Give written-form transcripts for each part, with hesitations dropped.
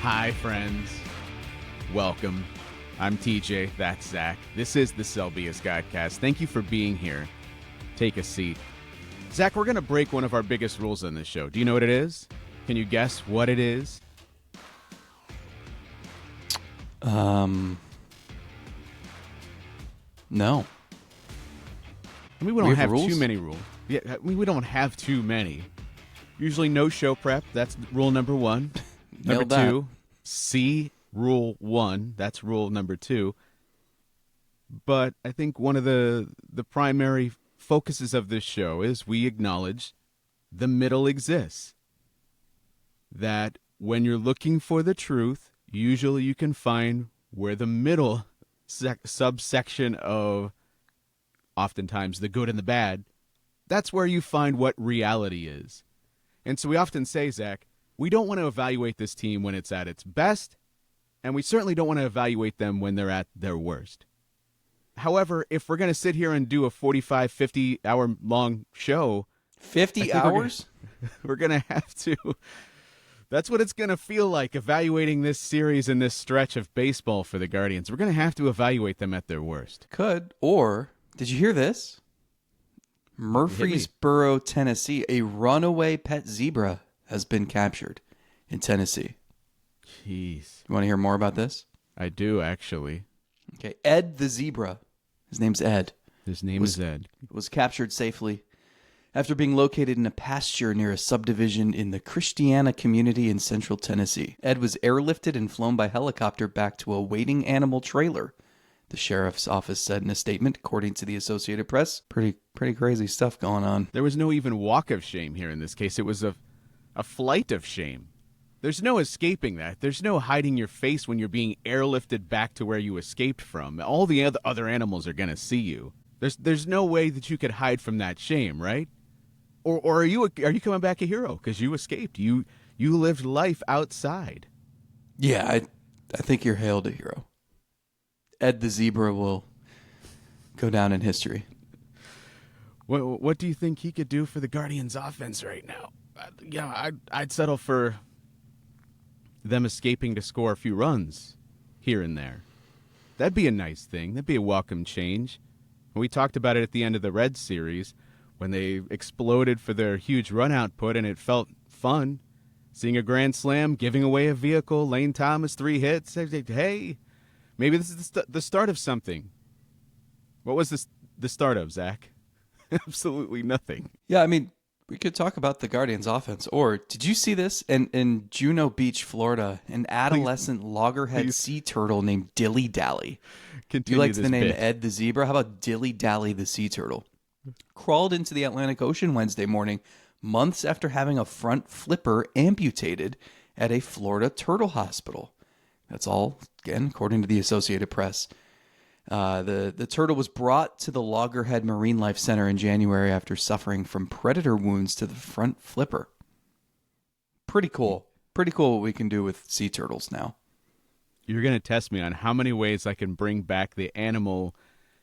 Hi, friends. Welcome. I'm TJ. That's Zach. This is the Selbius Godcast. Thank you for being here. Take a seat. Zach, we're going to break one of our biggest rules on this show. Do you know what it is? Can you guess what it is? No. I mean, we don't have rules? too many rules. Yeah, I mean, we don't have too many. Usually no show prep. That's rule number one. Number Nailed that. two, see rule one. That's rule number two. But I think one of the primary focuses of this show is we acknowledge the middle exists. That when you're looking for the truth, usually you can find where the middle subsection of oftentimes the good and the bad, that's where you find what reality is. And so we often say, Zach, we don't want to evaluate this team when it's at its best, and we certainly don't want to evaluate them when they're at their worst. However, if we're going to sit here and do a 45, 50-hour long show... 50 hours? We're going to have to... That's what it's going to feel like, evaluating this series and this stretch of baseball for the Guardians. We're going to have to evaluate them at their worst. Could. Or, did you hear this? Murfreesboro, Tennessee, a runaway pet zebra has been captured in Tennessee. Jeez. You want to hear more about this? I do, actually. Okay. Ed the zebra, his name's Ed. His name is Ed. Was captured safely after being located in a pasture near a subdivision in the Christiana community in central Tennessee. Ed was airlifted and flown by helicopter back to a waiting animal trailer, the sheriff's office said in a statement, according to the Associated Press. Pretty crazy stuff going on. There was no even walk of shame here in this case. It was a flight of shame. There's no escaping that. There's no hiding your face when you're being airlifted back to where you escaped from. All the other animals are going to see you. There's no way that you could hide from that shame, right? Or are you coming back a hero because you escaped? You lived life outside. Yeah, I think you're hailed a hero. Ed the zebra will go down in history. What do you think he could do for the Guardians' offense right now? I'd settle for them escaping to score a few runs here and there. That'd be a nice thing. That'd be a welcome change. We talked about it at the end of the Reds series when they exploded for their huge run output, and it felt fun. Seeing a grand slam, giving away a vehicle, Lane Thomas 3 hits. Hey, maybe this is the start of something. What was the start of, Zach? Absolutely nothing. Yeah, I mean, we could talk about the Guardians' offense. Or did you see this in Juno Beach, Florida? An adolescent loggerhead sea turtle named Dilly Dally. You liked the name Ed the zebra? How about Dilly Dally the sea turtle? Crawled into the Atlantic Ocean Wednesday morning, months after having a front flipper amputated at a Florida turtle hospital. That's all, again, according to the Associated Press. The turtle was brought to the Loggerhead Marine Life Center in January after suffering from predator wounds to the front flipper. Pretty cool. Pretty cool what we can do with sea turtles now. You're going to test me on how many ways I can bring back the animal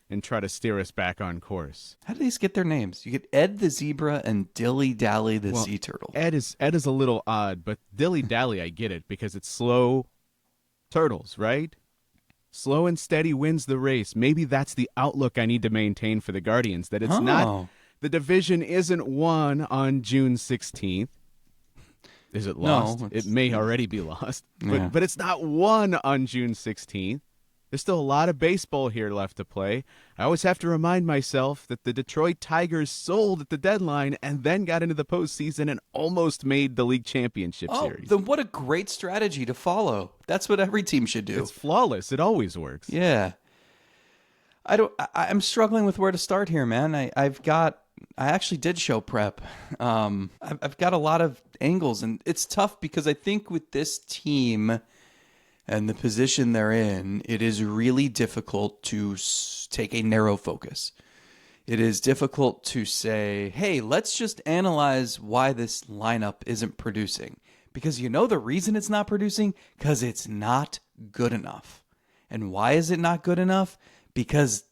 and try to steer us back on course. How do these get their names? You get Ed the zebra and Dilly Dally the sea turtle. Ed is a little odd, but Dilly Dally, I get it because it's slow turtles, right? Slow and steady wins the race. Maybe that's the outlook I need to maintain for the Guardians, that it's not, the division isn't won on June 16th. Is it lost? No, it may already be lost, Yeah. but it's not won on June 16th. There's still a lot of baseball here left to play. I always have to remind myself that the Detroit Tigers sold at the deadline and then got into the postseason and almost made the league championship series. Then what a great strategy to follow. That's what every team should do. It's flawless. It always works. Yeah. I'm struggling with where to start here, man. I actually did show prep. I've got a lot of angles, and it's tough because I think with this team and the position they're in, it is really difficult to take a narrow focus. It is difficult to say, hey, let's just analyze why this lineup isn't producing. Because you know the reason it's not producing? Because it's not good enough. And why is it not good enough? Because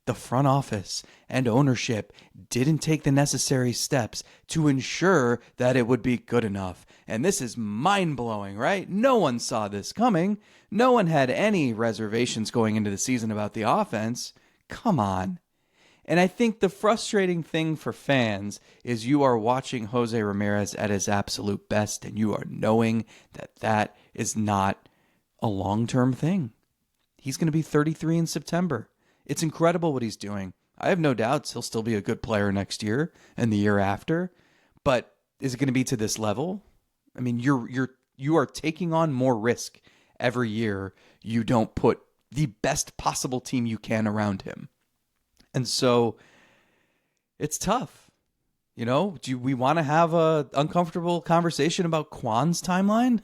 the front office and ownership didn't take the necessary steps to ensure that it would be good enough. And this is mind-blowing, right? No one saw this coming. No one had any reservations going into the season about the offense. Come on. And I think the frustrating thing for fans is you are watching Jose Ramirez at his absolute best, and you are knowing that that is not a long-term thing. He's going to be 33 in September. It's incredible what he's doing. I have no doubts he'll still be a good player next year and the year after. But is it going to be to this level? I mean, you are taking on more risk every year. You don't put the best possible team you can around him. And so it's tough. Do we want to have a uncomfortable conversation about Kwan's timeline?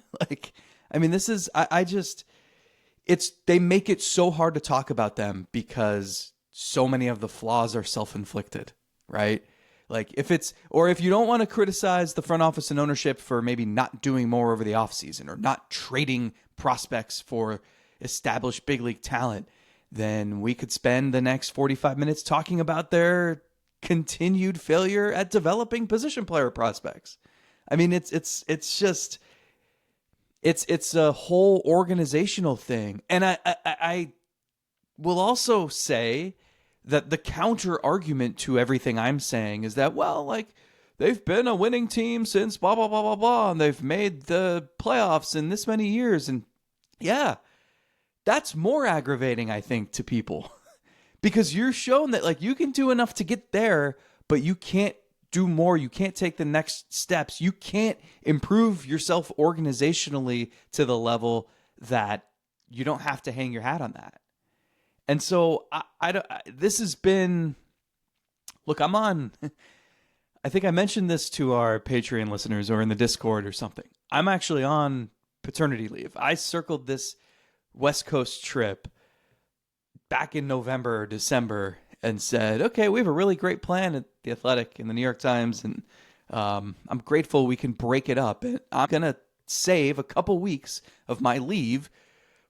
They make it so hard to talk about them because so many of the flaws are self-inflicted, right? If you don't want to criticize the front office and ownership for maybe not doing more over the offseason or not trading prospects for established big league talent, then we could spend the next 45 minutes talking about their continued failure at developing position player prospects. I mean, it's a whole organizational thing. And I will also say that the counter argument to everything I'm saying is that, they've been a winning team since blah, blah, blah, blah, blah, and they've made the playoffs in this many years. And yeah, that's more aggravating, I think, to people because you're shown that you can do enough to get there, but you can't do more. You can't take the next steps. You can't improve yourself organizationally to the level that you don't have to hang your hat on that. And so this has been, I'm on, I think I mentioned this to our Patreon listeners or in the Discord or something. I'm actually on paternity leave. I circled this West Coast trip back in November or December and said, okay, we have a really great plan at The Athletic and the New York Times, and I'm grateful we can break it up. And I'm going to save a couple weeks of my leave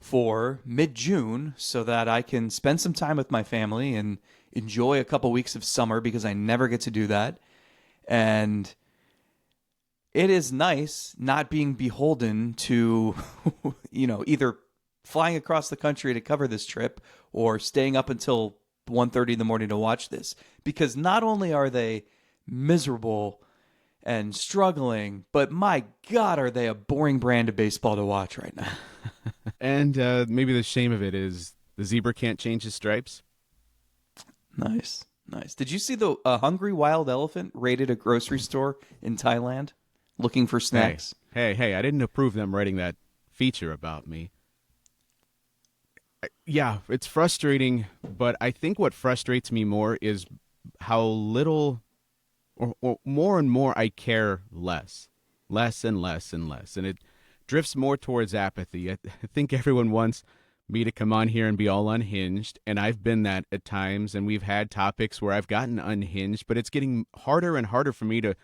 for mid-June so that I can spend some time with my family and enjoy a couple weeks of summer because I never get to do that. And it is nice not being beholden to, either flying across the country to cover this trip or staying up until 1:30 in the morning to watch this, because not only are they miserable and struggling, but my God, are they a boring brand of baseball to watch right now. And maybe the shame of it is the zebra can't change his stripes. Nice. Did you see the hungry wild elephant raided a grocery store in Thailand looking for snacks? Hey, I didn't approve them writing that feature about me. Yeah, it's frustrating, but I think what frustrates me more is how little or more and more I care less and less and less. And it drifts more towards apathy. I think everyone wants me to come on here and be all unhinged, and I've been that at times, and we've had topics where I've gotten unhinged, but it's getting harder and harder for me to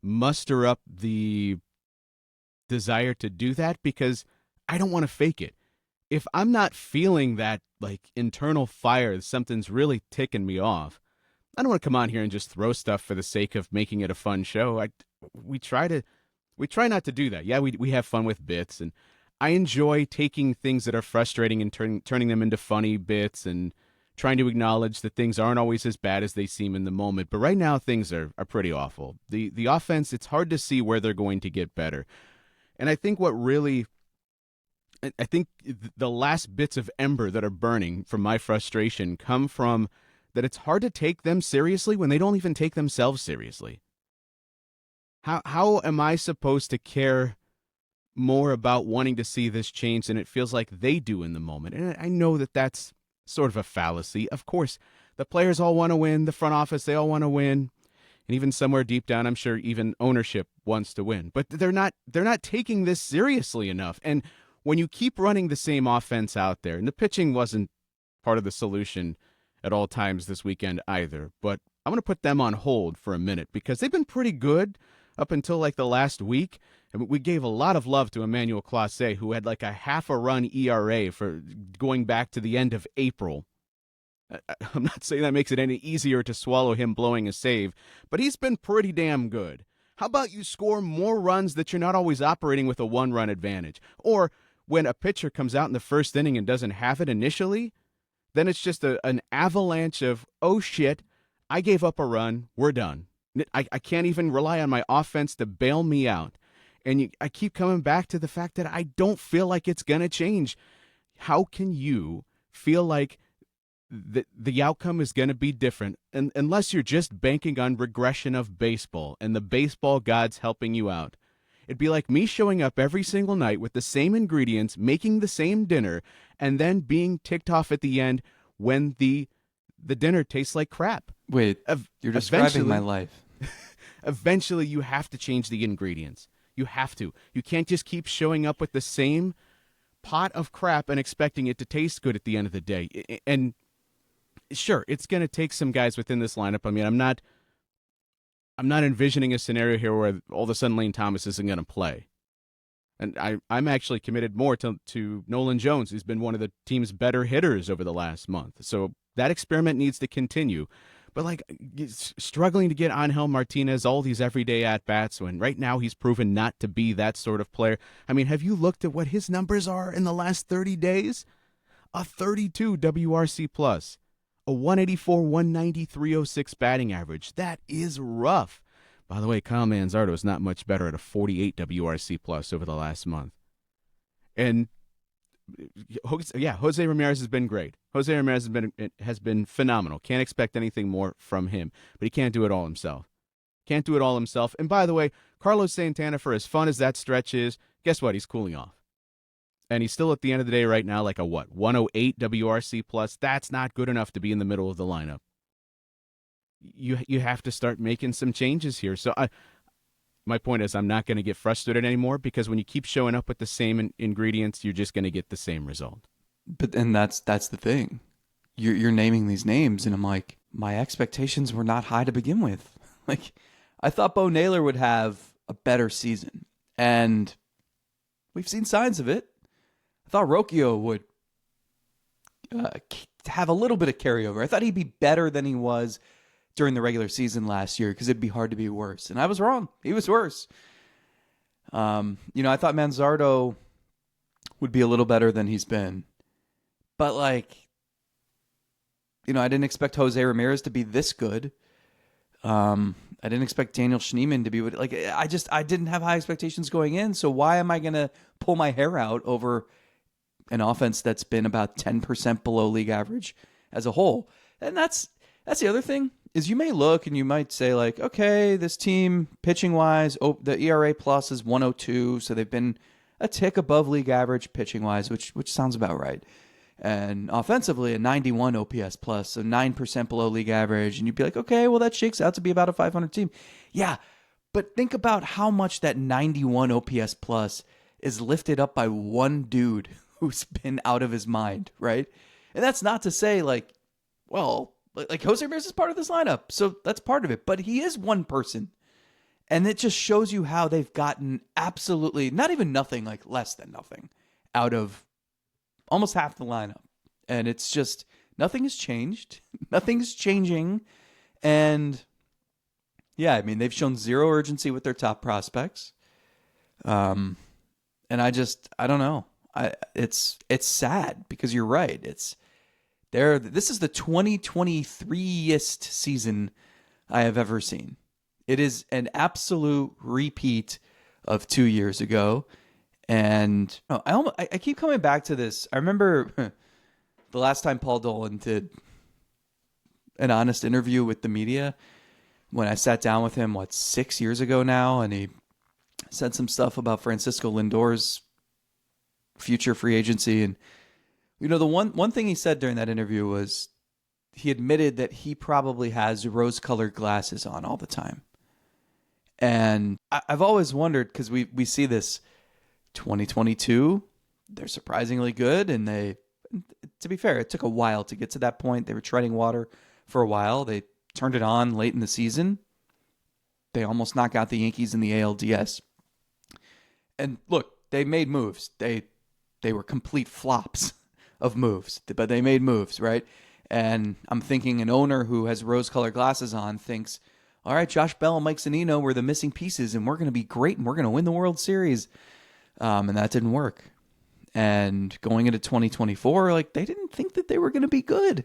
muster up the desire to do that because I don't want to fake it. If I'm not feeling that internal fire, something's really ticking me off, I don't want to come on here and just throw stuff for the sake of making it a fun show. We try not to do that. Yeah, we have fun with bits, and I enjoy taking things that are frustrating and turning them into funny bits and trying to acknowledge that things aren't always as bad as they seem in the moment. But right now, things are pretty awful. The offense, it's hard to see where they're going to get better. And I think the last bits of ember that are burning from my frustration come from that it's hard to take them seriously when they don't even take themselves seriously. How am I supposed to care more about wanting to see this change than it feels like they do in the moment? And I know that that's sort of a fallacy. Of course, the players all want to win, the front office, they all want to win. And even somewhere deep down, I'm sure even ownership wants to win. But they're not taking this seriously enough. And when you keep running the same offense out there, and the pitching wasn't part of the solution at all times this weekend either, but I'm going to put them on hold for a minute because they've been pretty good up until the last week. And we gave a lot of love to Emmanuel Clase, who had a half a run ERA for going back to the end of April. I'm not saying that makes it any easier to swallow him blowing a save, but he's been pretty damn good. How about you score more runs that you're not always operating with a one-run advantage? Or when a pitcher comes out in the first inning and doesn't have it initially, then it's just an avalanche of, oh shit, I gave up a run, we're done. I can't even rely on my offense to bail me out. And I keep coming back to the fact that I don't feel like it's going to change. How can you feel like the outcome is going to be different unless you're just banking on regression of baseball and the baseball gods helping you out? It'd be like me showing up every single night with the same ingredients, making the same dinner, and then being ticked off at the end when the dinner tastes like crap. Wait, you're describing my life. Eventually, you have to change the ingredients. You have to. You can't just keep showing up with the same pot of crap and expecting it to taste good at the end of the day. And sure, it's going to take some guys within this lineup. I mean, I'm not envisioning a scenario here where all of a sudden Lane Thomas isn't going to play. And I'm actually committed more to Nolan Jones, who's been one of the team's better hitters over the last month. So that experiment needs to continue. But like struggling to get Angel Martinez all these everyday at-bats when right now he's proven not to be that sort of player. I mean, have you looked at what his numbers are in the last 30 days? A 32 WRC plus, a 184, 190, 306 batting average. That is rough. By the way, Kyle Manzardo is not much better at a 48 WRC plus over the last month. And yeah, Jose Ramirez has been great. Jose Ramirez has been phenomenal. Can't expect anything more from him, but he can't do it all himself. Can't do it all himself. And by the way, Carlos Santana, for as fun as that stretch is, guess what? He's cooling off. And he's still at the end of the day right now like a 108 WRC plus. That's not good enough to be in the middle of the lineup. You have to start making some changes here. So my point is I'm not going to get frustrated anymore because when you keep showing up with the same ingredients, you're just going to get the same result. But and that's the thing. You're naming these names, and I'm like, my expectations were not high to begin with. Like, I thought Bo Naylor would have a better season, and we've seen signs of it. I thought Rocchio would have a little bit of carryover. I thought he'd be better than he was during the regular season last year because it'd be hard to be worse. And I was wrong. He was worse. I thought Manzardo would be a little better than he's been. But, I didn't expect Jose Ramirez to be this good. I didn't expect Daniel Schneemann to be... I didn't have high expectations going in, so why am I going to pull my hair out over an offense that's been about 10% below league average as a whole? And that's the other thing. Is you may look and you might say like, okay, this team pitching wise, the ERA plus is 102, so they've been a tick above league average pitching wise, which sounds about right. And offensively, a 91 OPS plus, so 9% below league average, and you'd be like, okay, well that shakes out to be about a 500 team. Yeah, but think about how much that 91 OPS plus is lifted up by one dude who's been out of his mind, right? And that's not to say like Jose Ramirez is part of this lineup, so that's part of it. But he is one person. And it just shows you how they've gotten absolutely, not even nothing, like less than nothing, out of almost half the lineup. And it's just, nothing has changed. Nothing's changing. And yeah, I mean, they've shown zero urgency with their top prospects. And I don't know. It's sad because you're right. This is the 2023-est season I have ever seen. It is an absolute repeat of 2 years ago. And I keep coming back to this. I remember the last time Paul Dolan did an honest interview with the media when I sat down with him, 6 years ago now, and he said some stuff about Francisco Lindor's future free agency. And the one thing he said during that interview was he admitted that he probably has rose-colored glasses on all the time. And I've always wondered, because we see this 2022, they're surprisingly good, and to be fair, it took a while to get to that point. They were treading water for a while. They turned it on late in the season. They almost knocked out the Yankees in the ALDS. And look, they made moves. They were complete flops of moves, but they made moves, right? And I'm thinking an owner who has rose-colored glasses on thinks, all right, Josh Bell and Mike Zunino were the missing pieces, and we're going to be great, and we're going to win the World Series. And that didn't work. And going into 2024, like, they didn't think that they were going to be good.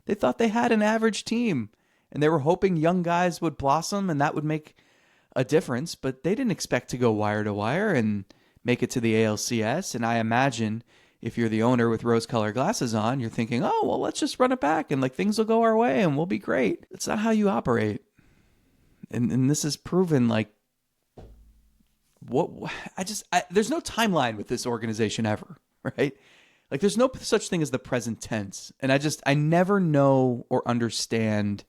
They thought they had an average team, and they were hoping young guys would blossom, and that would make a difference. But they didn't expect to go wire to wire and make it to the ALCS. And I imagine if you're the owner with rose-colored glasses on, you're thinking, oh, well, let's just run it back, and like things will go our way, and we'll be great. That's not how you operate. And this is proven, like, there's no timeline with this organization ever, right? Like, there's no such thing as the present tense. And I never know or understand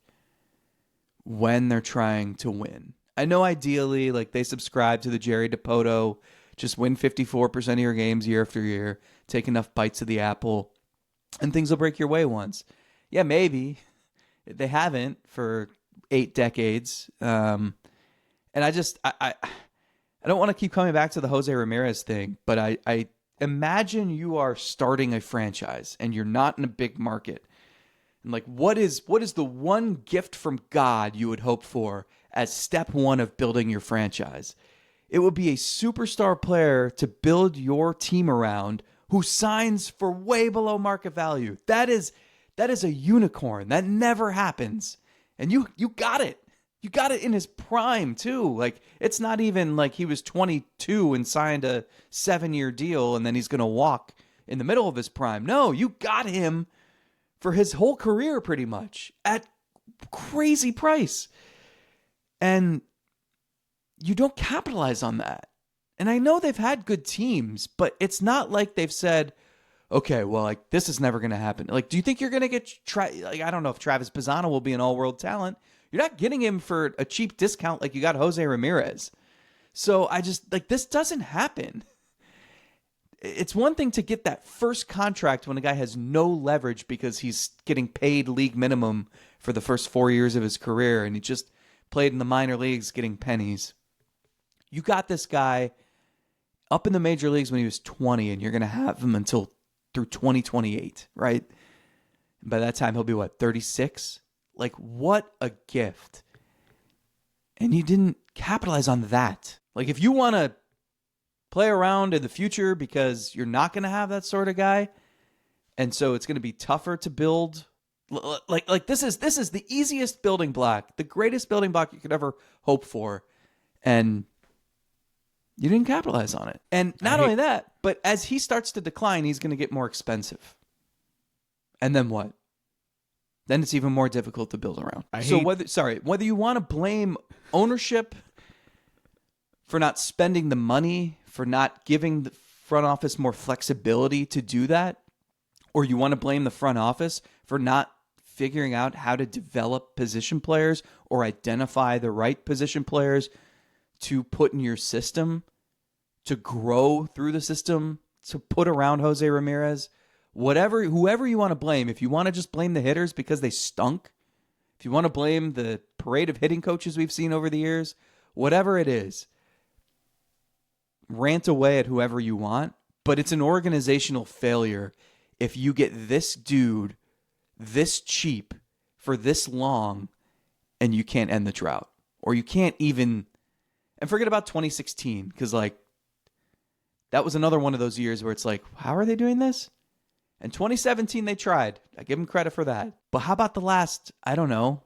when they're trying to win. I know ideally, like, they subscribe to the Jerry DiPoto, just win 54% of your games year after year, take enough bites of the apple, and things will break your way once. Yeah, maybe. They haven't for 8 decades. And I don't want to keep coming back to the Jose Ramirez thing, but I imagine you are starting a franchise and you're not in a big market. And like, what is the one gift from God you would hope for as step one of building your franchise? It would be a superstar player to build your team around who signs for way below market value. That is a unicorn. That never happens. And you got it. You got it in his prime, too. Like, it's not even like he was 22 and signed a 7-year deal and then he's going to walk in the middle of his prime. No, you got him for his whole career pretty much at crazy price. And you don't capitalize on that. And I know they've had good teams, but it's not like they've said, okay, well, like, this is never going to happen. Like, do you think you're going to get, like, I don't know if Travis Pisano will be an all-world talent. You're not getting him for a cheap discount like you got Jose Ramirez. So I just, like, this doesn't happen. It's one thing to get that first contract when a guy has no leverage because he's getting paid league minimum for the first 4 years of his career and he just played in the minor leagues getting pennies. You got this guy up in the major leagues when he was 20 and you're going to have him until through 2028, right? And by that time, he'll be, what, 36? Like, what a gift. And you didn't capitalize on that. Like, if you want to play around in the future because you're not going to have that sort of guy, and so it's going to be tougher to build, like this is the easiest building block, the greatest building block you could ever hope for, and you didn't capitalize on it. And not only that, but as he starts to decline, he's going to get more expensive. And then what? Then it's even more difficult to build around. Whether you want to blame ownership for not spending the money, for not giving the front office more flexibility to do that, or you want to blame the front office for not figuring out how to develop position players or identify the right position players to put in your system, to grow through the system, to put around Jose Ramirez, whoever you want to blame, if you want to just blame the hitters because they stunk, if you want to blame the parade of hitting coaches we've seen over the years, whatever it is, rant away at whoever you want, but it's an organizational failure if you get this dude this cheap for this long and you can't end the drought, or you can't even, and forget about 2016, because like that was another one of those years where it's like, how are they doing this? And 2017, they tried. I give them credit for that. But how about the last, I don't know,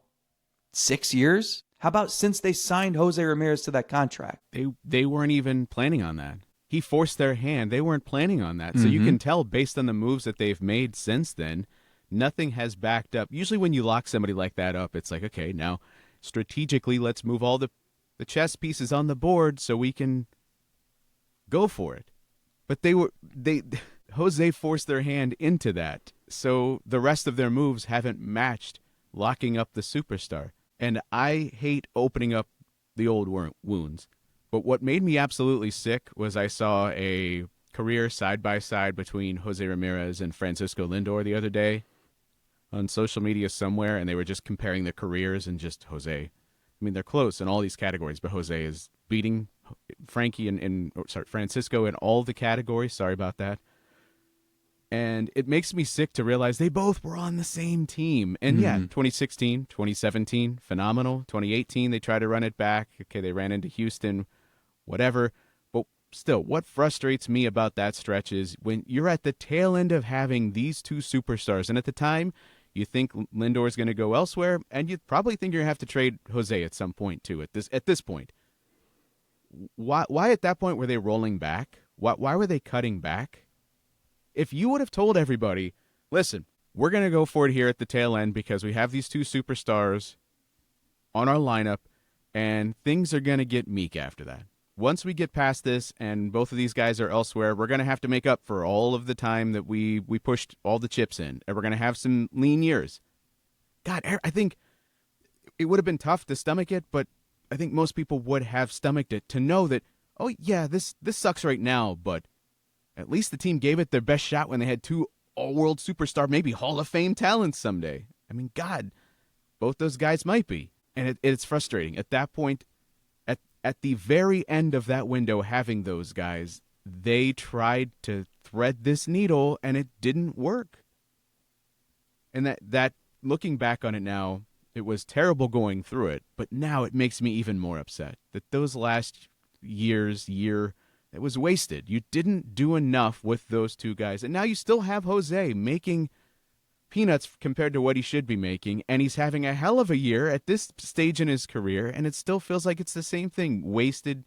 6 years? How about since they signed Jose Ramirez to that contract? They weren't even planning on that. He forced their hand. They weren't planning on that. So you can tell based on the moves that they've made since then, nothing has backed up. Usually when you lock somebody like that up, it's like, okay, now strategically, let's move all the chess pieces on the board so we can go for it. But Jose forced their hand into that. So the rest of their moves haven't matched locking up the superstar. And I hate opening up the old wounds. But what made me absolutely sick was I saw a career side-by-side between Jose Ramirez and Francisco Lindor the other day on social media somewhere, and they were just comparing their careers, and just Jose. I mean, they're close in all these categories, but Jose is beating Francisco in all the categories. Sorry about that. And it makes me sick to realize they both were on the same team. And yeah, 2016, 2017, phenomenal. 2018, they tried to run it back. Okay, they ran into Houston, whatever. But still, what frustrates me about that stretch is when you're at the tail end of having these two superstars, and at the time, you think Lindor's going to go elsewhere, and you probably think you're going to have to trade Jose at some point too. At this point, why at that point were they rolling back? Why were they cutting back? If you would have told everybody, listen, we're going to go for it here at the tail end because we have these two superstars on our lineup, and things are going to get meek after that. Once we get past this and both of these guys are elsewhere, we're going to have to make up for all of the time that we pushed all the chips in, and we're going to have some lean years. God, I think it would have been tough to stomach it, but I think most people would have stomached it to know that, oh, yeah, this sucks right now, but at least the team gave it their best shot when they had two all-world superstar, maybe Hall of Fame talents someday. I mean, God, both those guys might be. And it's frustrating. At that point, at the very end of that window, having those guys, they tried to thread this needle, and it didn't work. And that looking back on it now, it was terrible going through it, but now it makes me even more upset that those last year, it was wasted. You didn't do enough with those two guys. And now you still have Jose making peanuts compared to what he should be making, and he's having a hell of a year at this stage in his career, and it still feels like it's the same thing. Wasted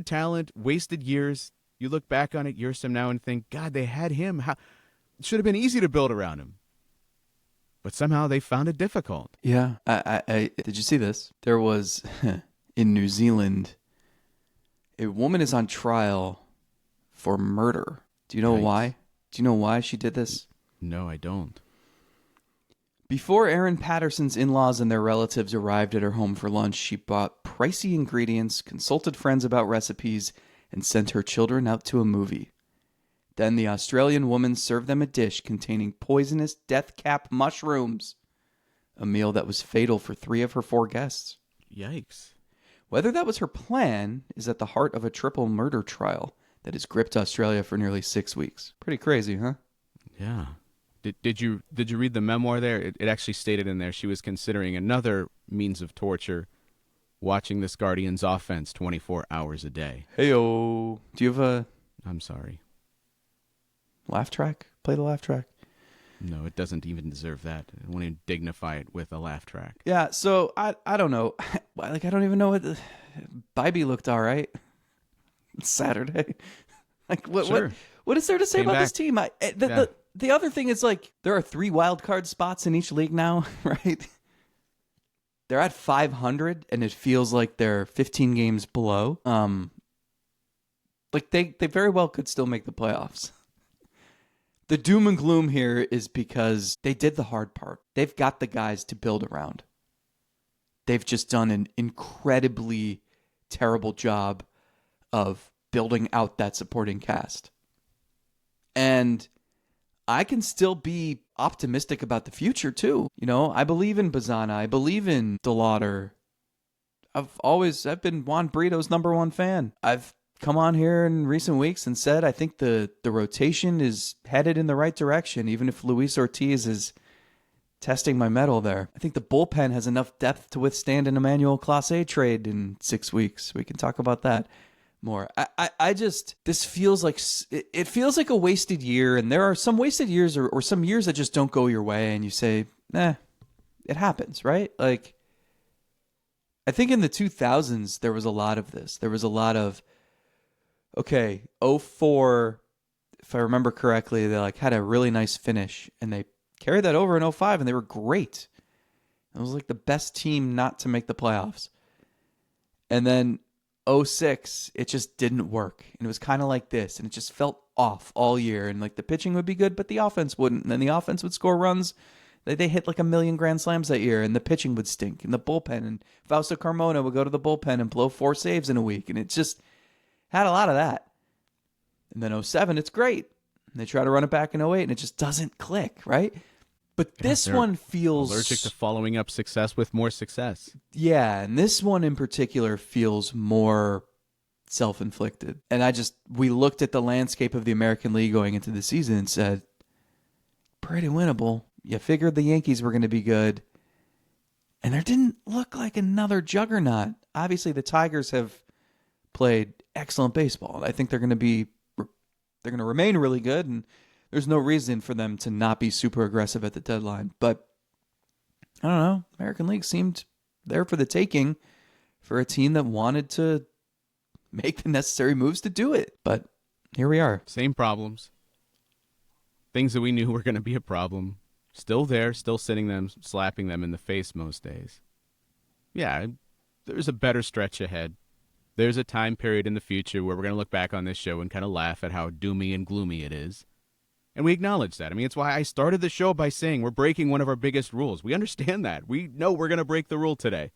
talent, wasted years. You look back on it years from now and think, God, they had him. It should have been easy to build around him. But somehow they found it difficult. Yeah. I did you see this? There was, in New Zealand, a woman is on trial for murder. Do you know why? Do you know why she did this? No, I don't. Before Erin Patterson's in-laws and their relatives arrived at her home for lunch, she bought pricey ingredients, consulted friends about recipes, and sent her children out to a movie. Then the Australian woman served them a dish containing poisonous death cap mushrooms, a meal that was fatal for 3 of her 4 guests. Yikes. Whether that was her plan is at the heart of a triple murder trial that has gripped Australia for nearly 6 weeks. Pretty crazy, huh? Yeah. Did you read the memoir there? It actually stated in there she was considering another means of torture, watching this Guardians offense 24 hours a day. Heyo. Do you have a... I'm sorry. Laugh track? Play the laugh track. No, it doesn't even deserve that. I won't even dignify it with a laugh track. Yeah, so I don't know. I don't even know what... Bybee looked all right. It's Saturday. What is there to say about this team? The other thing is, there are 3 wild card spots in each league now, right? They're at 500, and it feels like they're 15 games below. They very well could still make the playoffs. The doom and gloom here is because they did the hard part. They've got the guys to build around. They've just done an incredibly terrible job of building out that supporting cast. And I can still be optimistic about the future, too. You know, I believe in Bazana. I believe in DeLauder. I've been Juan Brito's number 1 fan. I've come on here in recent weeks and said I think the rotation is headed in the right direction, even if Luis Ortiz is testing my mettle there. I think the bullpen has enough depth to withstand an Emmanuel Clase trade in 6 weeks. We can talk about that more. This feels like it feels like a wasted year, and there are some wasted years or some years that just don't go your way, and you say, it happens, right? Like, I think in the 2000s there was a lot of this. There was a lot of, okay, 04, if I remember correctly, they had a really nice finish, and they carried that over in 05, and they were great. It was like the best team not to make the playoffs. And then 06, it just didn't work. And it was kind of like this, and it just felt off all year. And the pitching would be good, but the offense wouldn't. And then the offense would score runs. They hit 1 million grand slams that year, and the pitching would stink. And the bullpen, and Fausto Carmona would go to the bullpen and blow 4 saves in a week. And it just had a lot of that. And then 07, it's great. And they try to run it back in 08, and it just doesn't click, right? But this one feels... allergic to following up success with more success. Yeah, and this one in particular feels more self-inflicted. And we looked at the landscape of the American League going into the season and said, pretty winnable. You figured the Yankees were going to be good. And there didn't look like another juggernaut. Obviously, the Tigers have played excellent baseball. I think they're going to remain really good, and there's no reason for them to not be super aggressive at the deadline. But I don't know. American League seemed there for the taking for a team that wanted to make the necessary moves to do it. But here we are. Same problems. Things that we knew were going to be a problem. Still there, still slapping them in the face most days. Yeah, there's a better stretch ahead. There's a time period in the future where we're going to look back on this show and kind of laugh at how doomy and gloomy it is. And we acknowledge that. I mean, it's why I started the show by saying we're breaking one of our biggest rules. We understand that. We know we're going to break the rule today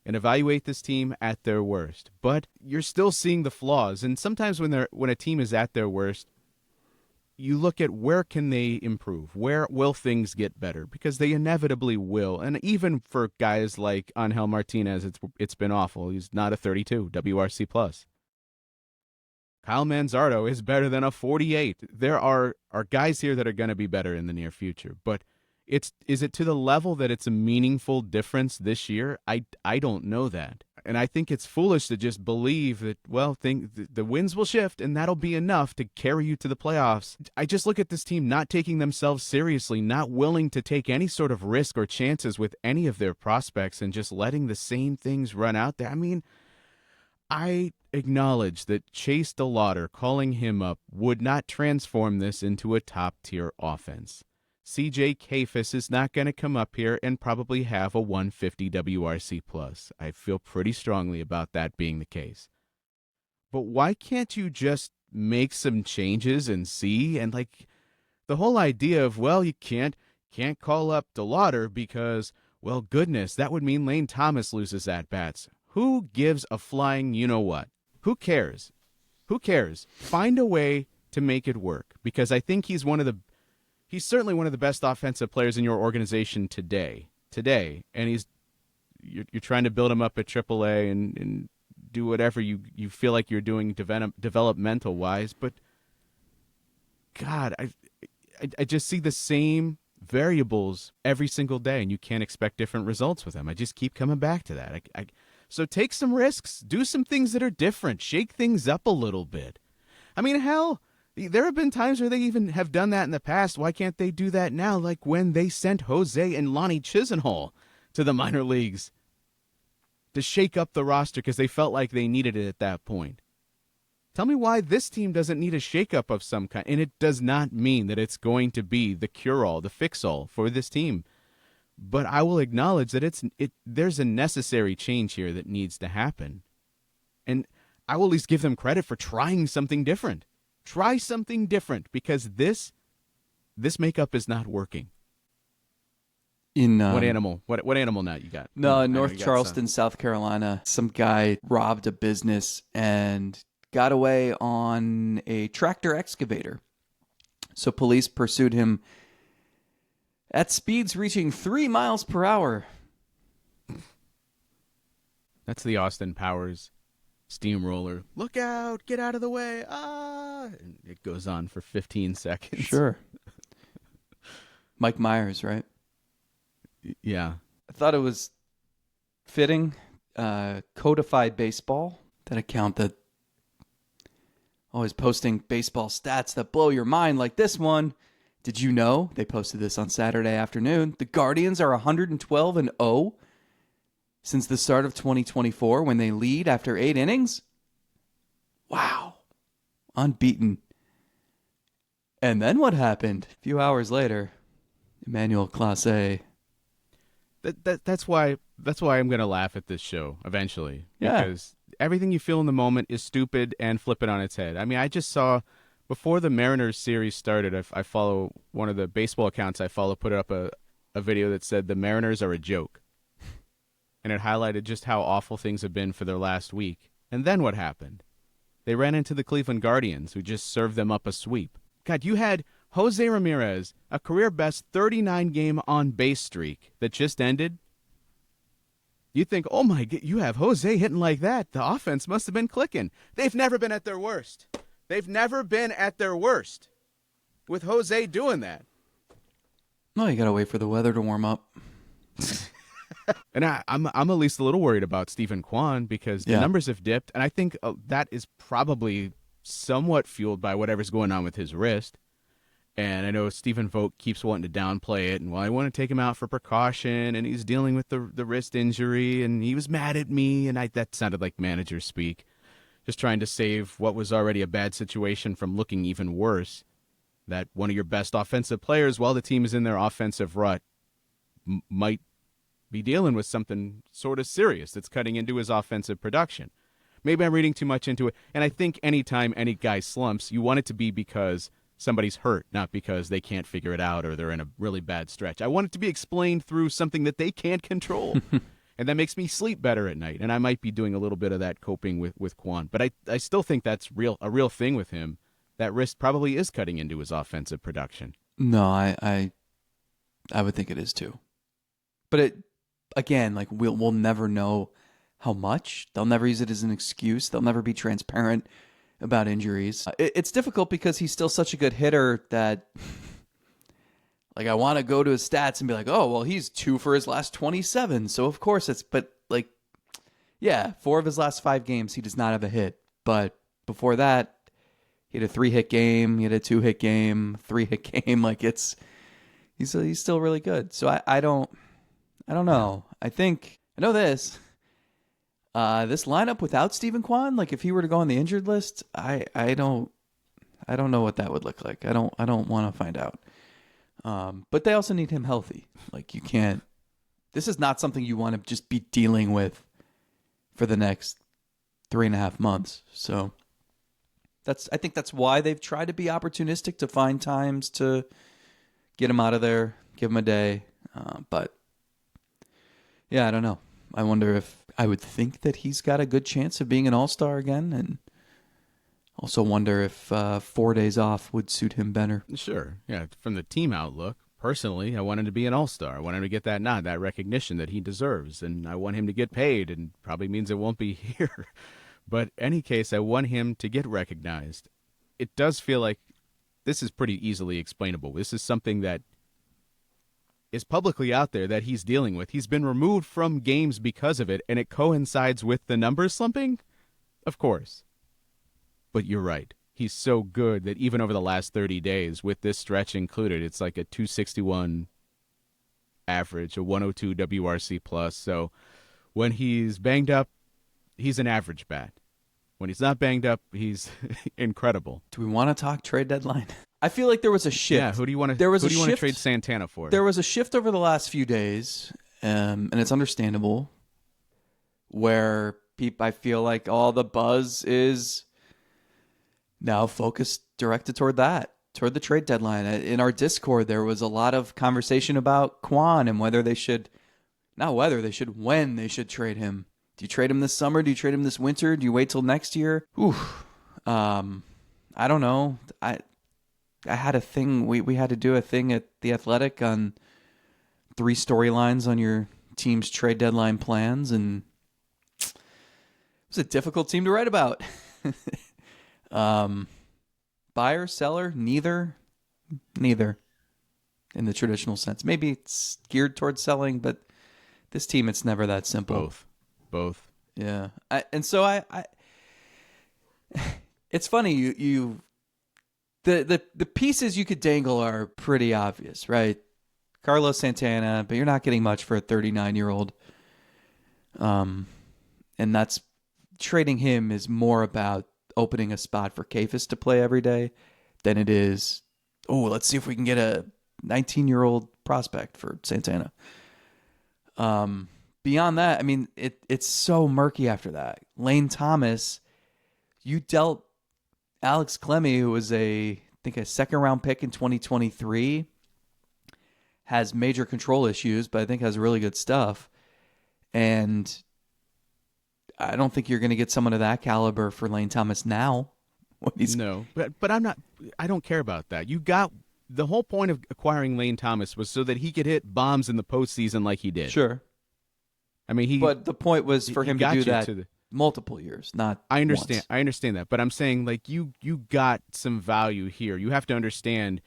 and evaluate this team at their worst. But you're still seeing the flaws. And sometimes when a team is at their worst, you look at where can they improve? Where will things get better? Because they inevitably will. And even for guys like Angel Martinez, it's been awful. He's not a 32 WRC+. Kyle Manzardo is better than a 48. There are guys here that are going to be better in the near future. But is it to the level that it's a meaningful difference this year? I don't know that. And I think it's foolish to just believe that, the winds will shift and that'll be enough to carry you to the playoffs. I just look at this team not taking themselves seriously, not willing to take any sort of risk or chances with any of their prospects and just letting the same things run out there. I mean, I acknowledge that Chase DeLauder, calling him up, would not transform this into a top-tier offense. CJ Kafis is not going to come up here and probably have a 150 WRC+. I feel pretty strongly about that being the case. But why can't you just make some changes and see? And the whole idea of, you can't call up DeLauder because, goodness, that would mean Lane Thomas loses at-bats. Who gives a flying you-know-what? Who cares? Who cares? Find a way to make it work, because I think he's certainly one of the best offensive players in your organization today. And you're trying to build him up at AAA and do whatever you feel like you're doing developmental-wise. But, God, I just see the same variables every single day, and you can't expect different results with them. I just keep coming back to that. So take some risks. Do some things that are different. Shake things up a little bit. I mean, hell, there have been times where they even have done that in the past. Why can't they do that now? Like when they sent Jose and Lonnie Chisenhall to the minor leagues to shake up the roster because they felt like they needed it at that point. Tell me why this team doesn't need a shakeup of some kind. And it does not mean that it's going to be the cure-all, the fix-all for this team. But I will acknowledge that there's a necessary change here that needs to happen. And I will at least give them credit for trying something different. Try something different, because this makeup is not working. What animal? What animal now you got? No, in North Charleston, South Carolina, some guy robbed a business and got away on a tractor excavator. So police pursued him at speeds reaching 3 miles per hour. That's the Austin Powers steamroller. Look out, get out of the way. And it goes on for 15 seconds. Sure. Mike Myers, right? Yeah. I thought it was fitting. Codified Baseball, that account that always posting baseball stats that blow your mind like this one. Did you know, they posted this on Saturday afternoon, the Guardians are 112-0 since the start of 2024 when they lead after 8 innings? Wow. Unbeaten. And then what happened? A few hours later, Emmanuel Clase. That's why I'm going to laugh at this show eventually. Yeah. Because everything you feel in the moment is stupid and flip it on its head. I mean, I just saw, before the Mariners series started, I follow one of the baseball accounts I follow put up a video that said the Mariners are a joke. And it highlighted just how awful things have been for their last week. And then what happened? They ran into the Cleveland Guardians, who just served them up a sweep. God, you had Jose Ramirez, a career-best 39-game on-base streak that just ended. You think, oh my, you have Jose hitting like that. The offense must have been clicking. They've never been at their worst. They've never been at their worst with Jose doing that. No, you got to wait for the weather to warm up. And I'm at least a little worried about Stephen Kwan because the numbers have dipped, and I think that is probably somewhat fueled by whatever's going on with his wrist. And I know Stephen Vogt keeps wanting to downplay it, and I want to take him out for precaution, and he's dealing with the wrist injury, and he was mad at me, and that sounded like manager speak, just trying to save what was already a bad situation from looking even worse. That one of your best offensive players, while the team is in their offensive rut, might be dealing with something sort of serious that's cutting into his offensive production. Maybe I'm reading too much into it, and I think anytime any guy slumps, you want it to be because somebody's hurt, not because they can't figure it out or they're in a really bad stretch. I want it to be explained through something that they can't control, and that makes me sleep better at night, and I might be doing a little bit of that coping with Kwan, but I still think that's a real thing with him. That wrist probably is cutting into his offensive production. No, I would think it is too. But it, again, like we'll never know how much. They'll never use it as an excuse. They'll never be transparent about injuries. It's difficult because he's still such a good hitter that, like, I want to go to his stats and be like, oh, well, he's 2 for his last 27. So of course but like, yeah, 4 of his last 5 games, he does not have a hit. But before that, he had a 3-hit game, he had a 2-hit game, 3-hit game. Like he's still really good. So I don't know. I know this. This lineup without Stephen Kwan, like if he were to go on the injured list, I don't know what that would look like. I don't want to find out. But they also need him healthy. Like you can't. This is not something you want to just be dealing with for the next 3.5 months. So I think that's why they've tried to be opportunistic to find times to get him out of there, give him a day. But yeah, I don't know. I wonder if I would think that he's got a good chance of being an all-star again, and also wonder if 4 days off would suit him better. Sure. Yeah, from the team outlook, personally, I want him to be an all-star. I want him to get that nod, that recognition that he deserves, and I want him to get paid, and probably means it won't be here. But in any case, I want him to get recognized. It does feel like this is pretty easily explainable. This is something that is publicly out there that he's dealing with. He's been removed from games because of it, and it coincides with the numbers slumping? Of course. But you're right. He's so good that even over the last 30 days, with this stretch included, it's like a 261 average, a 102 WRC plus. So when he's banged up, he's an average bat. When he's not banged up, he's incredible. Do we want to talk trade deadline? I feel like there was a shift. Yeah, who do you want to trade Santana for? There was a shift over the last few days, and it's understandable, where I feel like all the buzz is now focused, directed toward the trade deadline. In our Discord, there was a lot of conversation about Kwan and when they should trade him. Do you trade him this summer? Do you trade him this winter? Do you wait till next year? I don't know. I had a thing. We had to do a thing at The Athletic on 3 storylines on your team's trade deadline plans, and it was a difficult team to write about. Buyer, seller, neither in the traditional sense. Maybe it's geared towards selling, but this team, it's never that simple. Both. Yeah. So it's funny. The pieces you could dangle are pretty obvious, right? Carlos Santana, but you're not getting much for a 39-year-old. And that's trading him is more about opening a spot for Kafis to play every day than it is, let's see if we can get a 19-year-old prospect for Santana. Beyond that, I mean, it's so murky after that. Lane Thomas, you dealt Alex Clemmie, who was a second-round pick in 2023, has major control issues, but I think has really good stuff. And I don't think you're going to get someone of that caliber for Lane Thomas now. No, but I don't care about that. The whole point of acquiring Lane Thomas was so that he could hit bombs in the postseason like he did. Sure. I mean, but the point was for him to do that multiple years, not I understand. once. I understand that, but I'm saying like you got some value here. You have to understand,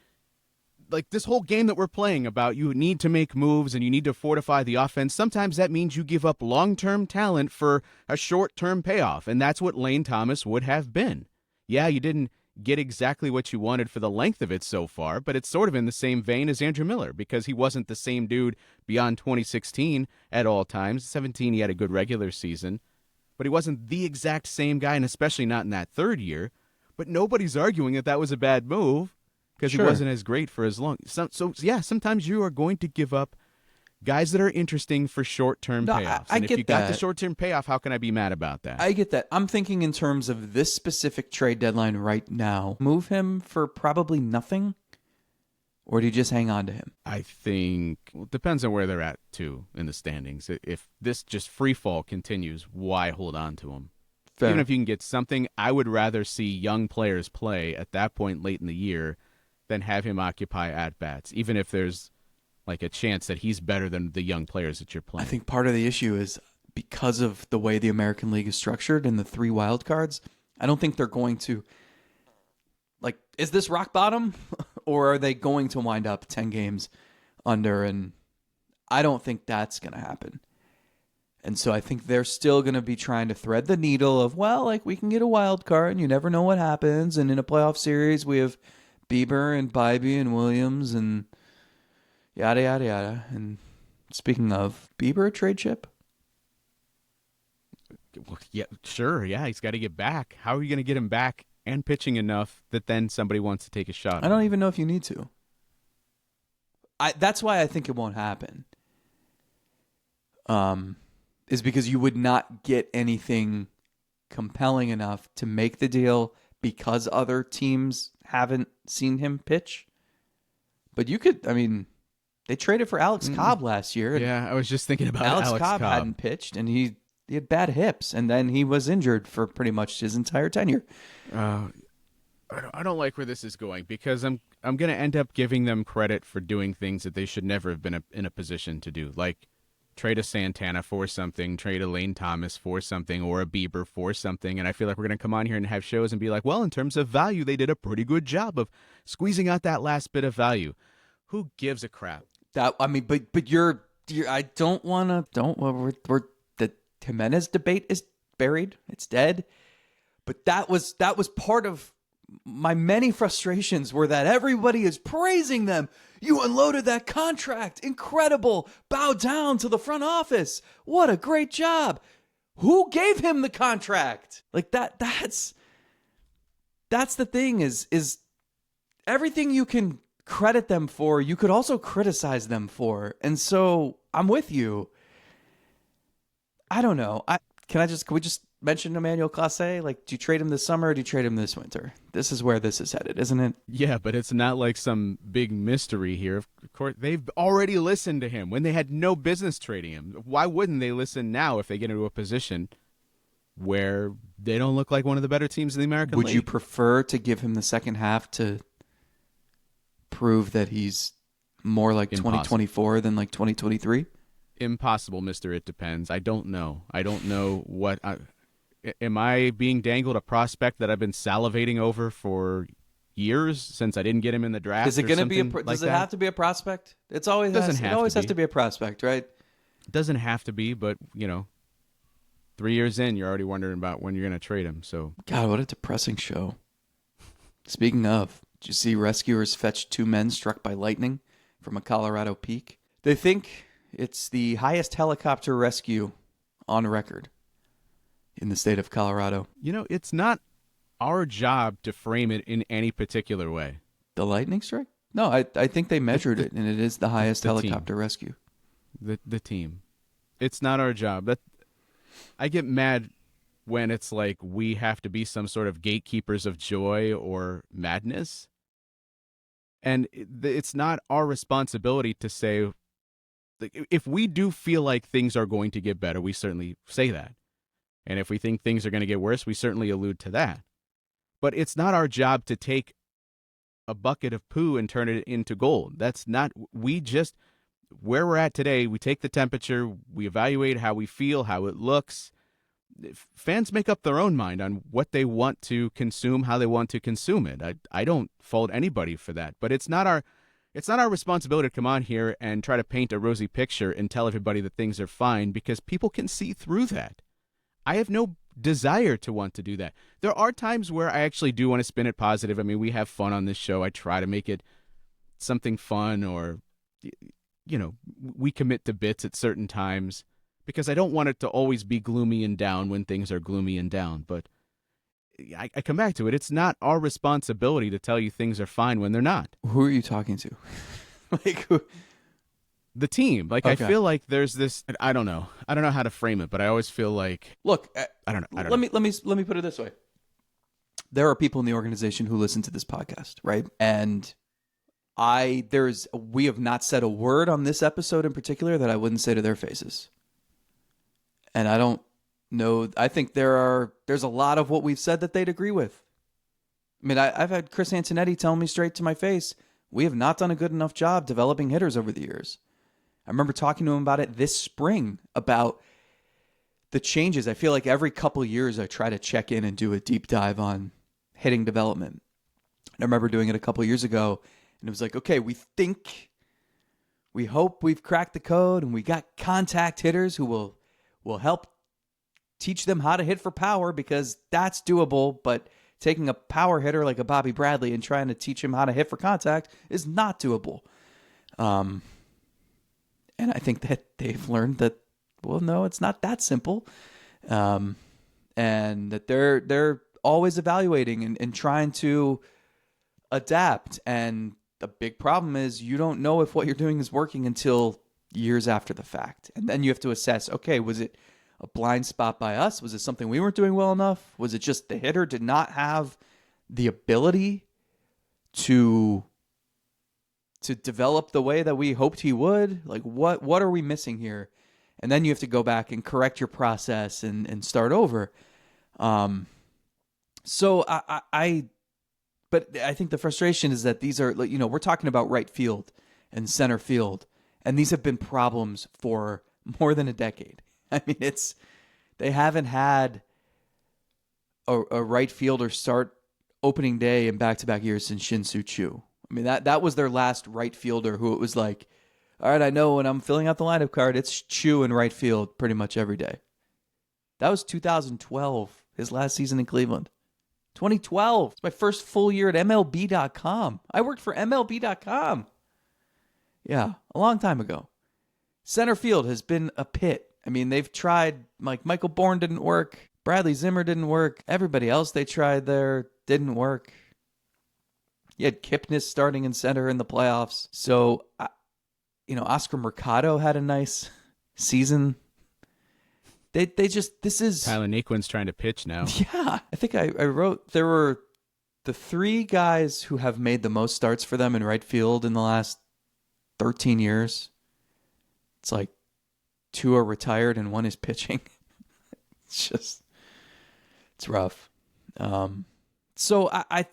like this whole game that we're playing about you need to make moves and you need to fortify the offense. Sometimes that means you give up long-term talent for a short-term payoff, and that's what Lane Thomas would have been. Yeah, you didn't get exactly what you wanted for the length of it so far, but it's sort of in the same vein as Andrew Miller because he wasn't the same dude beyond 2016 at all times. 17, he had a good regular season, but he wasn't the exact same guy, and especially not in that third year. But nobody's arguing that that was a bad move because he wasn't as great for as long. So yeah, sometimes you are going to give up guys that are interesting for short-term payoffs. I and get if you got the short-term payoff, how can I be mad about that? I get that. I'm thinking in terms of this specific trade deadline right now. Move him for probably nothing, or do you just hang on to him? I think it depends on where they're at, too, in the standings. If this just free fall continues, why hold on to him? Fair. Even if you can get something, I would rather see young players play at that point late in the year than have him occupy at-bats, even if there's like a chance that he's better than the young players that you're playing. I think part of the issue is because of the way the American League is structured and the 3 wild cards, I don't think they're going to, like, is this rock bottom? Or are they going to wind up 10 games under? And I don't think that's going to happen. And so I think they're still going to be trying to thread the needle of, well, like, we can get a wild card and you never know what happens. And in a playoff series, we have Bieber and Bybee and Williams and yada, yada, yada. And speaking of, Bieber a trade chip? Well, yeah, sure. Yeah, he's got to get back. How are you going to get him back and pitching enough that then somebody wants to take a shot? I don't even know if you need to. That's why I think it won't happen. Is because you would not get anything compelling enough to make the deal because other teams haven't seen him pitch. But you could, I mean, they traded for Alex Cobb last year. Yeah, I was just thinking about Alex Cobb hadn't pitched, and he had bad hips, and then he was injured for pretty much his entire tenure. I don't like where this is going because I'm going to end up giving them credit for doing things that they should never have been in a position to do, like trade a Santana for something, trade a Lane Thomas for something, or a Bieber for something. And I feel like we're going to come on here and have shows and be like, well, in terms of value, they did a pretty good job of squeezing out that last bit of value. Who gives a crap? But I don't want to. The Jimenez debate is buried. It's dead. But that was part of my many frustrations were that everybody is praising them. You unloaded that contract. Incredible. Bow down to the front office. What a great job. Who gave him the contract? Like that's the thing is everything you can credit them for, you could also criticize them for. And so I'm with you. I don't know. Can we just mention Emmanuel Clase? Like, do you trade him this summer or do you trade him this winter? This is where this is headed, isn't it? Yeah, but it's not like some big mystery here. Of course, they've already listened to him when they had no business trading him. Why wouldn't they listen now if they get into a position where they don't look like one of the better teams in the American League? Would you prefer to give him the second half to prove that he's more like 2024 than like 2023? Impossible, Mr. It Depends. I don't know. What... Am I being dangled a prospect that I've been salivating over for years since I didn't get him in the draft? Is it going to be does it have to be a prospect? It always has to be a prospect, right? It doesn't have to be, but 3 years in, you're already wondering about when you're going to trade him. So, God, what a depressing show. Speaking of, did you see rescuers fetch 2 men struck by lightning from a Colorado peak? They think it's the highest helicopter rescue on record in the state of Colorado. It's not our job to frame it in any particular way. The lightning strike? No, I think they measured it, and it is the highest helicopter rescue. The team. It's not our job. I get mad when it's like we have to be some sort of gatekeepers of joy or madness. And it's not our responsibility to say, if we do feel like things are going to get better, we certainly say that. And if we think things are going to get worse, we certainly allude to that. But it's not our job to take a bucket of poo and turn it into gold. That's not, where we're at today, we take the temperature, we evaluate how we feel, how it looks. Fans make up their own mind on what they want to consume, how they want to consume it. I don't fault anybody for that, but it's not our responsibility to come on here and try to paint a rosy picture and tell everybody that things are fine, because people can see through that. I have no desire to want to do that. There are times where I actually do want to spin it positive. I mean, we have fun on this show. I try to make it something fun, or, we commit to bits at certain times, because I don't want it to always be gloomy and down when things are gloomy and down. But I come back to it. It's not our responsibility to tell you things are fine when they're not. Who are you talking to? Who? The team. Like, okay. I feel like there's this, I don't know how to frame it, but I always feel like, look, I don't know. Let me put it this way. There are people in the organization who listen to this podcast, right? And we have not said a word on this episode in particular that I wouldn't say to their faces. And I don't know. I think there's a lot of what we've said that they'd agree with. I mean, I've had Chris Antonetti tell me straight to my face, we have not done a good enough job developing hitters over the years. I remember talking to him about it this spring, about the changes. I feel like every couple of years I try to check in and do a deep dive on hitting development. And I remember doing it a couple of years ago, and it was like, okay, we hope we've cracked the code, and we got contact hitters who will help teach them how to hit for power, because that's doable. But taking a power hitter like a Bobby Bradley and trying to teach him how to hit for contact is not doable. And I think that they've learned that, well, no, it's not that simple. And that they're always evaluating and trying to adapt. And the big problem is you don't know if what you're doing is working until years after the fact. And then you have to assess, okay, was it a blind spot by us? Was it something we weren't doing well enough? Was it just the hitter did not have the ability to develop the way that we hoped he would? Like, what are we missing here? And then you have to go back and correct your process and start over. So but I think the frustration is that these are, we're talking about right field and center field, and these have been problems for more than a decade. I mean, they haven't had a right fielder start opening day in back-to-back years since Shin-Soo Choo. I mean, that was their last right fielder who it was like, all right, I know when I'm filling out the lineup card, it's Choo in right field pretty much every day. That was 2012, his last season in Cleveland. 2012. It's my first full year at MLB.com. I worked for MLB.com. Yeah, a long time ago. Center field has been a pit. I mean, they've tried, like, Michael Bourne didn't work. Bradley Zimmer didn't work. Everybody else they tried there didn't work. You had Kipnis starting in center in the playoffs. So, Oscar Mercado had a nice season. They just, this is... Tyler Naquin's trying to pitch now. Yeah. I think I wrote, there were the three guys who have made the most starts for them in right field in the last 13 years. It's like 2 are retired and 1 is pitching. It's rough. So I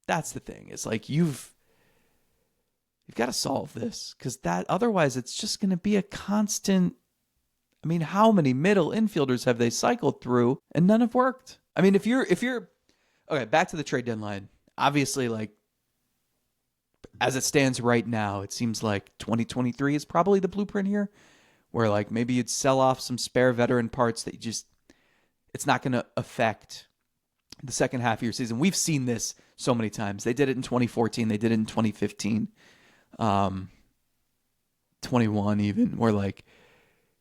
that's the thing. It's like you've got to solve this, because otherwise it's just going to be a constant. I mean, how many middle infielders have they cycled through and none have worked? I mean, if you're okay, back to the trade deadline. Obviously, like, as it stands right now, it seems like 2023 is probably the blueprint here, where, like, maybe you'd sell off some spare veteran parts that it's not going to affect the second half of your season. We've seen this so many times. They did it in 2014. They did it in 2015. 21 even. Where, like,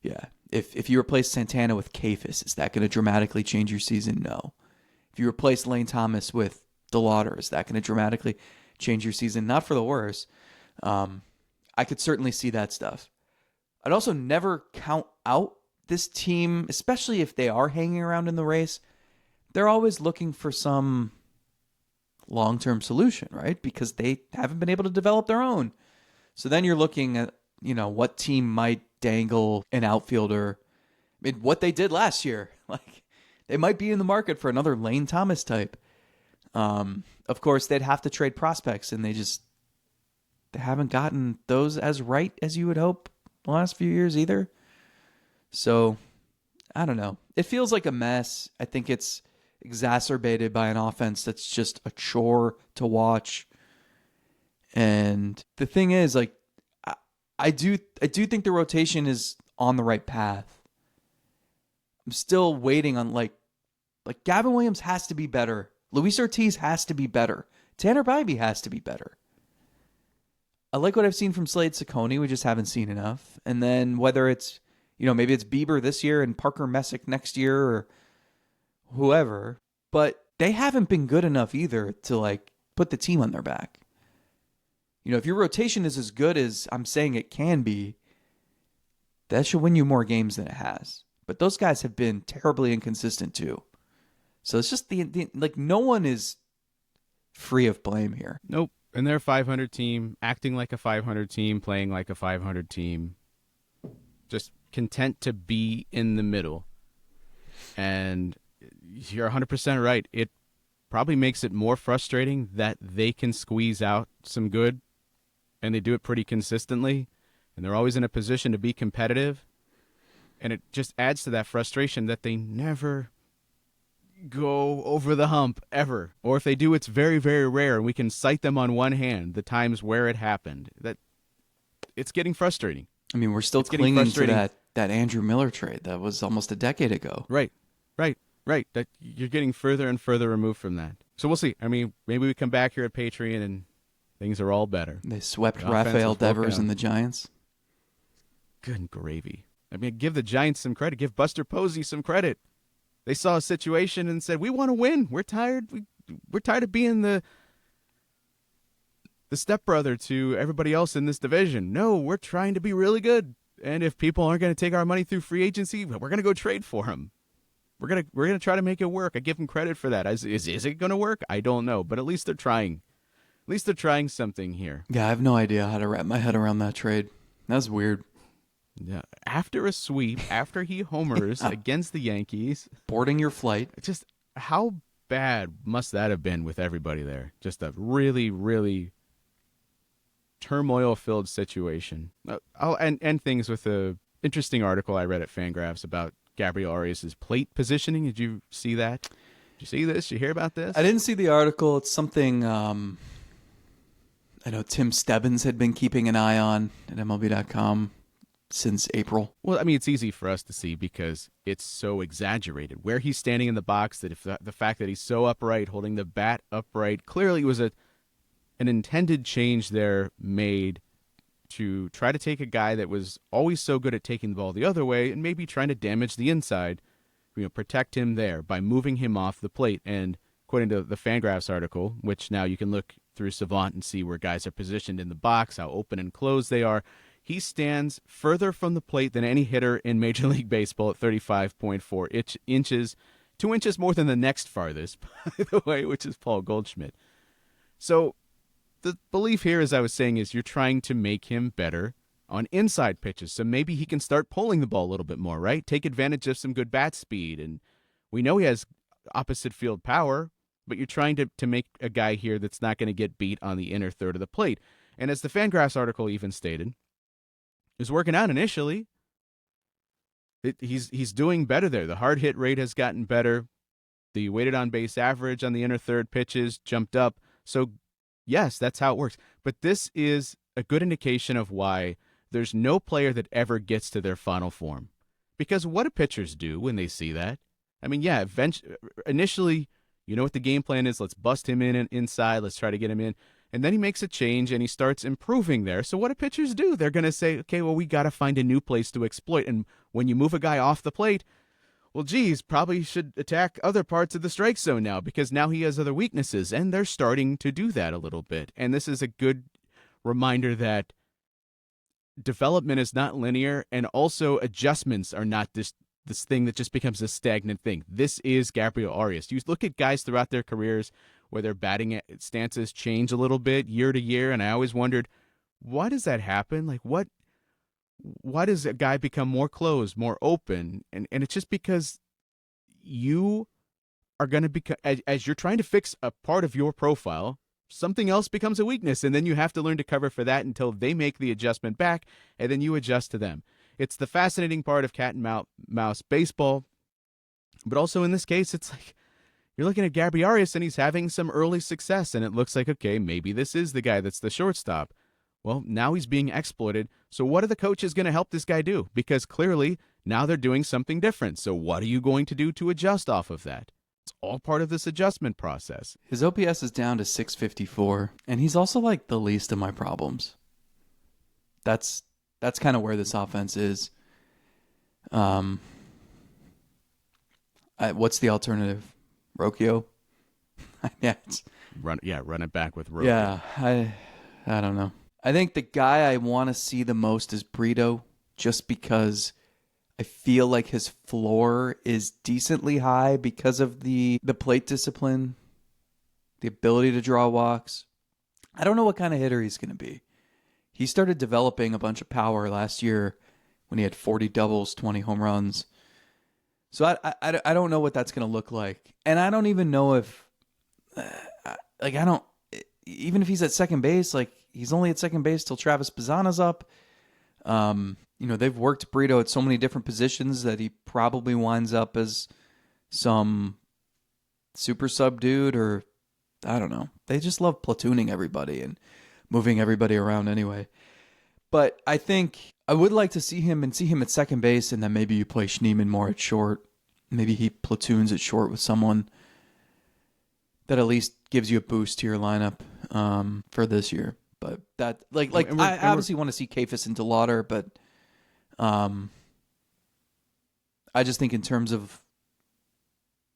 yeah, if you replace Santana with Kafis, is that going to dramatically change your season? No. If you replace Lane Thomas with DeLauder, is that going to dramatically change your season? Not for the worse. I could certainly see that stuff. I'd also never count out this team, especially if they are hanging around in the race. They're always looking for some long-term solution, right? Because they haven't been able to develop their own. So then you're looking at, what team might dangle an outfielder. I mean, what they did last year. Like, they might be in the market for another Lane Thomas type. Of course, they'd have to trade prospects, and they just they haven't gotten those as right as you would hope the last few years either. So, I don't know. It feels like a mess. I think it's exacerbated by an offense that's just a chore to watch. And the thing is, like, I do think the rotation is on the right path. I'm still waiting on like Gavin Williams has to be better. Luis Ortiz has to be better. Tanner Bybee has to be better. I like what I've seen from Slade Ciccone. We just haven't seen enough. And then whether it's, maybe it's Bieber this year and Parker Messick next year or whoever, but they haven't been good enough either to like put the team on their back. If your rotation is as good as I'm saying it can be, that should win you more games than it has. But those guys have been terribly inconsistent too. So it's just no one is free of blame here. Nope. And they're a 500 team, acting like a 500 team, playing like a 500 team, just content to be in the middle. And you're 100% right. It probably makes it more frustrating that they can squeeze out some good, and they do it pretty consistently, and they're always in a position to be competitive. And it just adds to that frustration that they never go over the hump ever. Or if they do, it's very, very rare, and we can cite them on one hand the times where it happened. That it's getting frustrating. I mean, we're still clinging to that Andrew Miller trade that was almost a decade ago. Right. That you're getting further and further removed from that. So we'll see. I mean, maybe we come back here at Patreon and things are all better. They swept Rafael Devers and the Giants. Good gravy. I mean, give the Giants some credit. Give Buster Posey some credit. They saw a situation and said, "We want to win. We're tired. We're tired of being the stepbrother to everybody else in this division. No, we're trying to be really good. And if people aren't going to take our money through free agency, we're going to go trade for them. We're gonna try to make it work." I give them credit for that. Is it going to work? I don't know, but at least they're trying. At least they're trying something here. Yeah, I have no idea how to wrap my head around that trade. That's weird. Yeah, after a sweep, after he homers against the Yankees, boarding your flight. Just how bad must that have been with everybody there? Just a really, really turmoil-filled situation. I'll end things with a interesting article I read at Fangraphs about Gabriel Arias' plate positioning. Did you see that? Did you see this? Did you hear about this? I didn't see the article. It's something I know Tim Stebbins had been keeping an eye on at MLB.com since April. Well, I mean, it's easy for us to see because it's so exaggerated. Where he's standing in the box, that if the fact that he's so upright, holding the bat upright, clearly was an intended change there made to try to take a guy that was always so good at taking the ball the other way and maybe trying to damage the inside, protect him there by moving him off the plate. And according to the Fangraphs article, which now you can look through Savant and see where guys are positioned in the box, how open and closed they are, he stands further from the plate than any hitter in Major League Baseball at 35.4 inches, 2 inches more than the next farthest, by the way, which is Paul Goldschmidt. So the belief here, as I was saying, is you're trying to make him better on inside pitches. So maybe he can start pulling the ball a little bit more, right? Take advantage of some good bat speed. And we know he has opposite field power, but you're trying to make a guy here that's not going to get beat on the inner third of the plate. And as the Fangraphs article even stated, is working out initially. He's doing better there. The hard hit rate has gotten better. The weighted on base average on the inner third pitches jumped up. So yes, that's how it works. But this is a good indication of why there's no player that ever gets to their final form. Because what do pitchers do when they see that? I mean, yeah, initially, you know what the game plan is. Let's bust him in inside. Let's try to get him in. And then he makes a change and he starts improving there. So what do pitchers do? They're going to say, okay, well, we got to find a new place to exploit. And when you move a guy off the plate, well, geez, probably should attack other parts of the strike zone now because now he has other weaknesses. And they're starting to do that a little bit. And this is a good reminder that development is not linear, and also adjustments are not this thing that just becomes a stagnant thing. This is Gabriel Arias. You look at guys throughout their careers where their batting stances change a little bit year to year, and I always wondered, why does that happen? Like, why does a guy become more closed, more open? And it's just because you are going to become, as you're trying to fix a part of your profile, something else becomes a weakness, and then you have to learn to cover for that until they make the adjustment back, and then you adjust to them. It's the fascinating part of cat and mouse baseball, but also in this case, it's like you're looking at Gabby Arias, and he's having some early success, and it looks like, okay, maybe this is the guy that's the shortstop. Well, now he's being exploited, so what are the coaches going to help this guy do? Because clearly, now they're doing something different, so what are you going to do to adjust off of that? It's all part of this adjustment process. His OPS is down to 654, and he's also like the least of my problems. That's kind of where this offense is. What's the alternative? Rocchio? Run it back with Rocchio. Yeah, I don't know. I think the guy I want to see the most is Brito, just because I feel like his floor is decently high because of the plate discipline, the ability to draw walks. I don't know what kind of hitter he's going to be. He started developing a bunch of power last year when he had 40 doubles, 20 home runs. So I don't know what that's going to look like. And I don't even know if, even if he's at second base, like he's only at second base till Travis Bazzana's up. They've worked Brito at so many different positions that he probably winds up as some super sub dude, or I don't know. They just love platooning everybody and moving everybody around anyway. But I think I would like to see him at second base, and then maybe you play Schneemann more at short. Maybe he platoons at short with someone that at least gives you a boost to your lineup for this year. But that, I obviously want to see Kafis and DeLauder, but I just think in terms of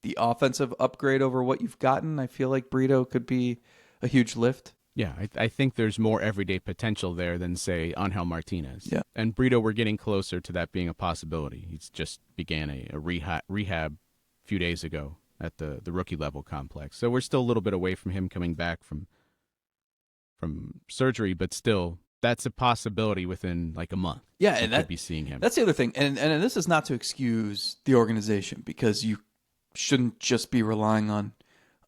the offensive upgrade over what you've gotten, I feel like Brito could be a huge lift. Yeah, I think there's more everyday potential there than, say, Angel Martinez. Yeah. And Brito, we're getting closer to that being a possibility. He's just began a rehab a few days ago at the rookie level complex. So we're still a little bit away from him coming back from surgery, but still, that's a possibility within like a month. Yeah, and could be seeing him. That's the other thing. And this is not to excuse the organization, because you shouldn't just be relying on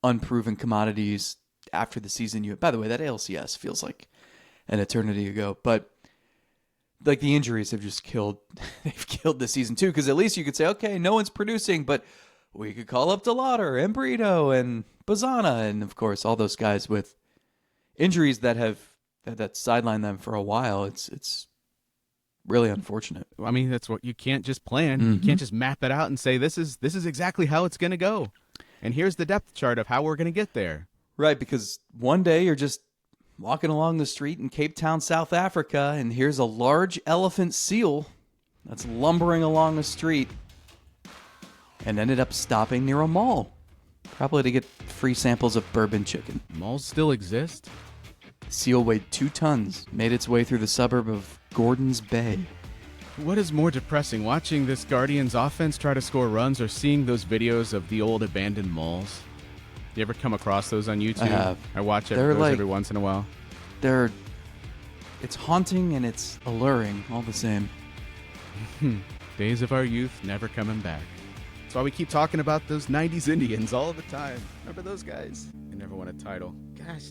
unproven commodities after the season. By the way, that ALCS feels like an eternity ago, but like the injuries have just killed the season too, because at least you could say, okay, no one's producing, but we could call up DeLauder and Brito and Bazzana and of course all those guys with injuries that sidelined them for a while. It's really unfortunate. I mean, that's what you can't just plan. Mm-hmm. You can't just map it out and say this is exactly how it's going to go. And here's the depth chart of how we're going to get there. Right, because one day you're just walking along the street in Cape Town, South Africa, and here's a large elephant seal that's lumbering along the street and ended up stopping near a mall, probably to get free samples of bourbon chicken. Malls still exist? The seal weighed 2 tons, made its way through the suburb of Gordons Bay. What is more depressing, watching this Guardians offense try to score runs or seeing those videos of the old abandoned malls? You ever come across those on YouTube? I have. I watch every once in a while. It's haunting and it's alluring all the same. Days of our youth never coming back. That's why we keep talking about those 90s Indians all the time. Remember those guys? They never won a title. Gosh.